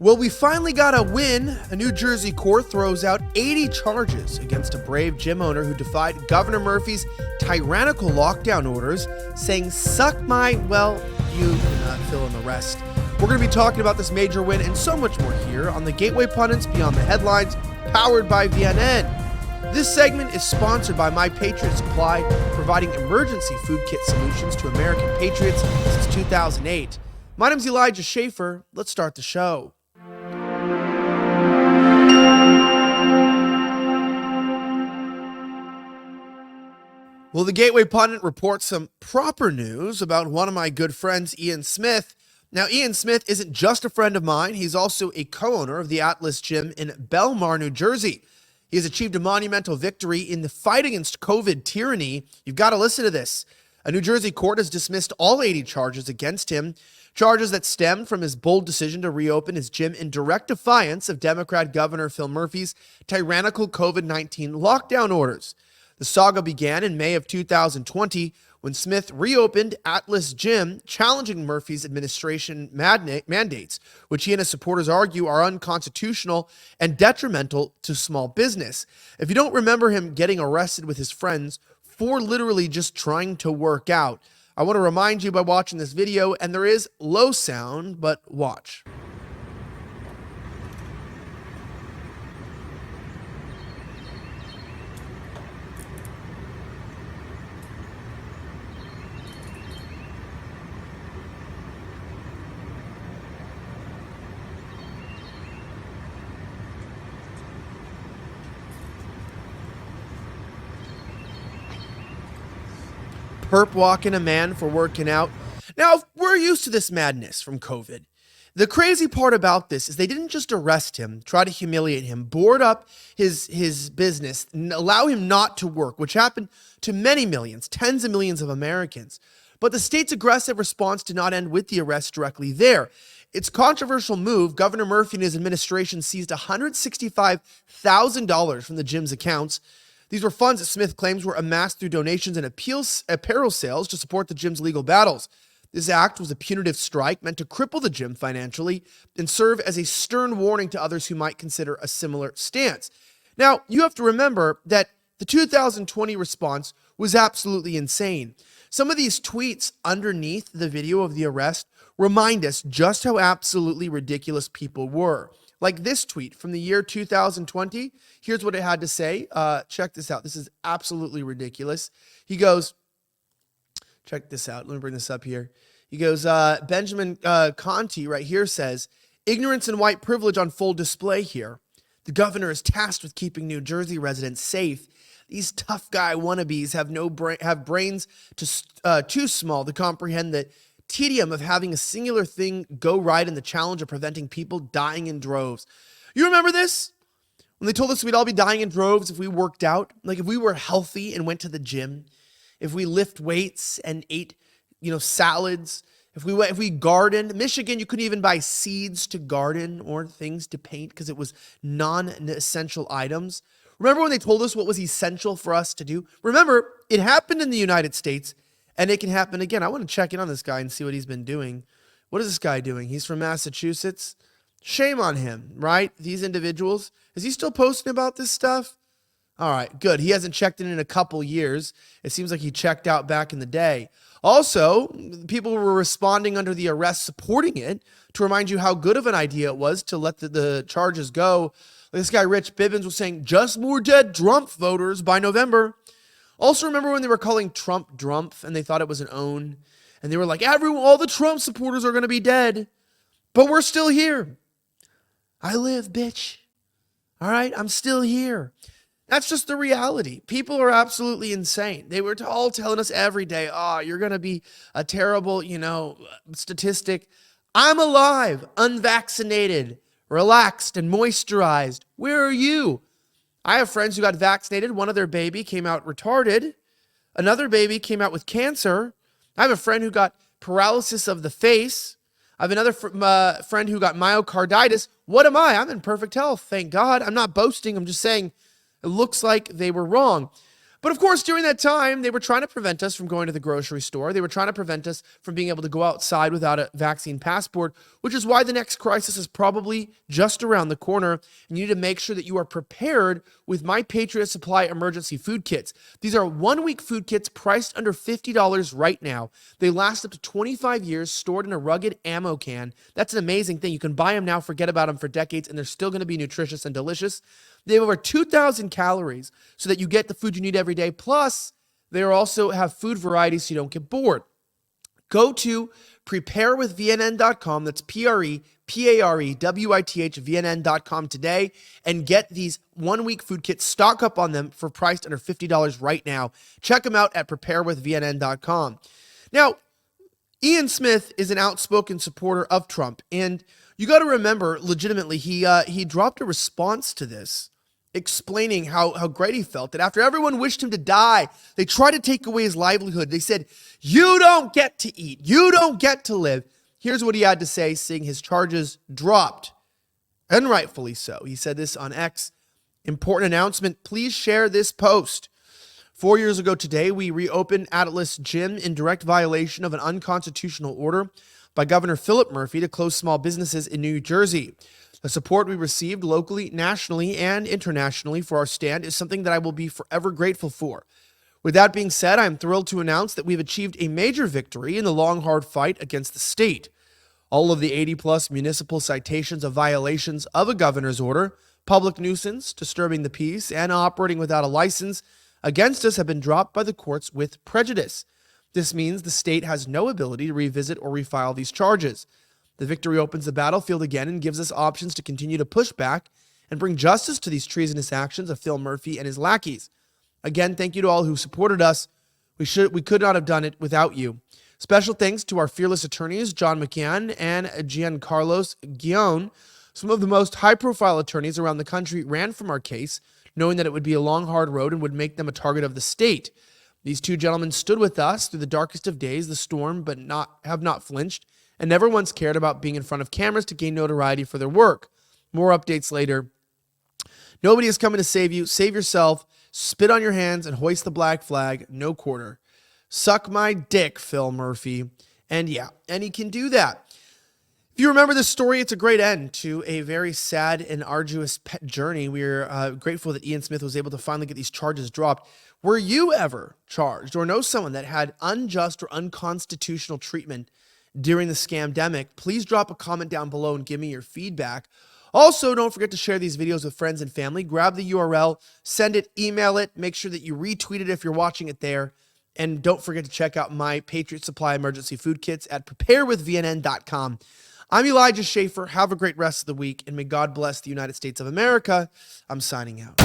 Well, we finally got a win. A New Jersey court throws out 80 charges against a brave gym owner who defied Governor Murphy's tyrannical lockdown orders, saying, suck my, well, you cannot fill in the rest. We're going to be talking about this major win and so much more here on the Gateway Pundits Beyond the Headlines, powered by VNN. This segment is sponsored by My Patriot Supply, providing emergency food kit solutions to American patriots since 2008. My name's Elijah Schaefer. Let's start the show. Well, the Gateway Pundit reports some proper news about one of my good friends, Ian Smith. Now, Ian Smith isn't just a friend of mine. He's also a co-owner of the Atlas Gym in Belmar, New Jersey. He has achieved a monumental victory in the fight against COVID tyranny. You've got to listen to this. A New Jersey court has dismissed all 80 charges against him, charges that stemmed from his bold decision to reopen his gym in direct defiance of Democrat Governor Phil Murphy's tyrannical COVID-19 lockdown orders. The saga began in May of 2020 when Smith reopened Atlas Gym, challenging Murphy's administration mandates, which he and his supporters argue are unconstitutional and detrimental to small business. If you don't remember him getting arrested with his friends for literally just trying to work out, I want to remind you by watching this video, and there is low sound, but watch. Perp walking a man for working out. Now, we're used to this madness from COVID. The crazy part about this is they didn't just arrest him, try to humiliate him, board up his business, and allow him not to work, which happened to many millions, tens of millions of Americans. But the state's aggressive response did not end with the arrest directly there. Its controversial move, Governor Murphy and his administration seized $165,000 from the gym's accounts. These were funds that Smith claims were amassed through donations and apparel sales to support the gym's legal battles. This act was a punitive strike meant to cripple the gym financially and serve as a stern warning to others who might consider a similar stance. Now, you have to remember that the 2020 response was absolutely insane. Some of these tweets underneath the video of the arrest remind us just how absolutely ridiculous people were. Like this tweet from the year 2020. Here's what it had to say. Check this out. This is absolutely ridiculous. He goes, check this out. Let me bring this up here. He goes, Benjamin Conti right here says, ignorance and white privilege on full display here. The governor is tasked with keeping New Jersey residents safe. These tough guy wannabes have brains too small to comprehend the tedium of having a singular thing go right in the challenge of preventing people dying in droves. You remember this? When they told us we'd all be dying in droves if we worked out, like if we were healthy and went to the gym, if we lift weights and ate, salads, if we gardened. Michigan, you couldn't even buy seeds to garden or things to paint because it was non-essential items. Remember when they told us what was essential for us to do? Remember, it happened in the United States. And it can happen again. I want to check in on this guy and see what he's been doing. What is this guy doing? He's from Massachusetts. Shame on him, right? These individuals. Is he still posting about this stuff? All right, good. He hasn't checked in a couple years. It seems like he checked out back in the day. Also, people were responding under the arrest supporting it to remind you how good of an idea it was to let the charges go. This guy, Rich Bibbins, was saying, just more dead Trump voters by November. Also, remember when they were calling Trump Drumpf and they thought it was an own? And they were like, all the Trump supporters are going to be dead. But we're still here. I live, bitch. All right, I'm still here. That's just the reality. People are absolutely insane. They were all telling us every day, you're going to be a terrible, statistic. I'm alive, unvaccinated, relaxed, and moisturized. Where are you? I have friends who got vaccinated. One of their baby came out retarded. Another baby came out with cancer. I have a friend who got paralysis of the face. I have another friend who got myocarditis. What am I? I'm in perfect health. Thank God. I'm not boasting. I'm just saying it looks like they were wrong. But of course, during that time, they were trying to prevent us from going to the grocery store. They were trying to prevent us from being able to go outside without a vaccine passport, which is why the next crisis is probably just around the corner. And you need to make sure that you are prepared with My Patriot Supply emergency food kits. These are 1-week food kits priced under $50 right now. They last up to 25 years, stored in a rugged ammo can. That's an amazing thing. You can buy them now, forget about them for decades, and they're still going to be nutritious and delicious. They have over 2,000 calories so that you get the food you need every day. Plus, they also have food varieties so you don't get bored. Go to preparewithvnn.com. That's preparewithvnn.com today and get these 1-week food kits. Stock up on them for priced under $50 right now. Check them out at preparewithvnn.com. Now, Ian Smith is an outspoken supporter of Trump, and you got to remember, legitimately, he dropped a response to this, explaining how great he felt that after everyone wished him to die, they tried to take away his livelihood. They said, "You don't get to eat. You don't get to live." Here's what he had to say, seeing his charges dropped, and rightfully so. He said this on X. "Important announcement. Please share this post. 4 years ago today, we reopened Atlas Gym in direct violation of an unconstitutional order by Governor Philip Murphy to close small businesses in New Jersey. The support we received locally, nationally, and internationally for our stand is something that I will be forever grateful for. With that being said, I am thrilled to announce that we've achieved a major victory in the long, hard fight against the state. All of the 80-plus municipal citations of violations of a governor's order, public nuisance, disturbing the peace, and operating without a license against us have been dropped by the courts with prejudice. This means the state has no ability to revisit or refile these charges. The victory opens the battlefield again and gives us options to continue to push back and bring justice to these treasonous actions of Phil Murphy and his lackeys. Again, thank you to all who supported us. We could not have done it without you. Special thanks to our fearless attorneys, John McCann and Giancarlos Guion. Some of the most high-profile attorneys around the country ran from our case, knowing that it would be a long, hard road and would make them a target of the state. These two gentlemen stood with us through the darkest of days, the storm, but have not flinched, and never once cared about being in front of cameras to gain notoriety for their work. More updates later. Nobody is coming to save you. Save yourself. Spit on your hands and hoist the black flag. No quarter. Suck my dick, Phil Murphy. And yeah, and he can do that. If you remember this story, it's a great end to a very sad and arduous journey. We're grateful that Ian Smith was able to finally get these charges dropped. Were you ever charged or know someone that had unjust or unconstitutional treatment during the scamdemic? Please drop a comment down below and give me your feedback. Also, don't forget to share these videos with friends and family. Grab the URL, send it, email it, make sure that you retweet it if you're watching it there. And don't forget to check out My Patriot Supply emergency food kits at preparewithvnn.com. I'm Elijah Schaefer. Have a great rest of the week, and may God bless the United States of America. I'm signing out.